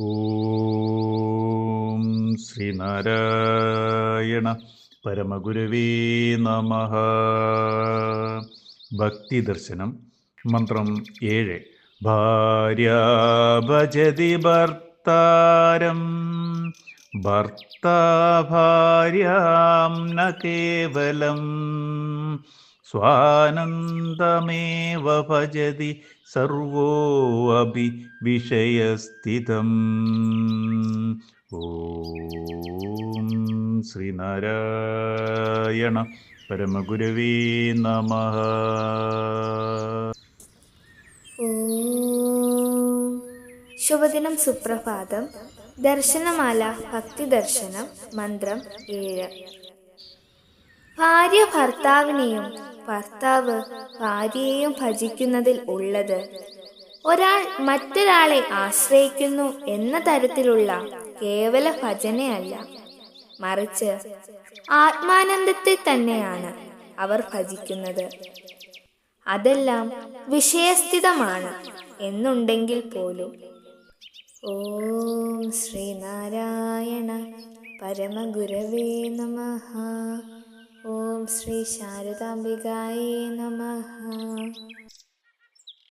ഓം ശ്രീനാരായണ പരമഗുരവേ നമഃ. ഭക്തിദർശനം മന്ത്രം 7. ഭാര്യ ഭജതി ഭർത്താരം ഭർത്താ ഭാര്യാം ന കേവലം സ്വാനന്ദമേവ ഭജതി സർവോऽപി വിഷയസ്ഥിതം. ഓം ശ്രീനാരായണ പരമഗുരവേ നമഃ. ശുഭദിനം, സുപ്രഭാതം. ദർശനമാല ഭക്തി ദർശനം മന്ത്രം 7. ഭാര്യ ഭർത്താവിനെയും ഭർത്താവ് ഭാര്യയെയും ഭജിക്കുന്നതിൽ ഉള്ളത് ഒരാൾ മറ്റൊരാളെ ആശ്രയിക്കുന്നു എന്ന തരത്തിലുള്ള കേവല ഭജനയല്ല, മറിച്ച് ആത്മാനന്ദത്തെ തന്നെയാണ് അവർ ഭജിക്കുന്നത്. അതെല്ലാം വിഷയസ്ഥിതമാണ് എന്നുണ്ടെങ്കിൽ പോലും. ഓം ശ്രീനാരായണ പരമഗുരവേ നമഃ. ഓം ശ്രീ ശാരദാംബികായേ നമഃ.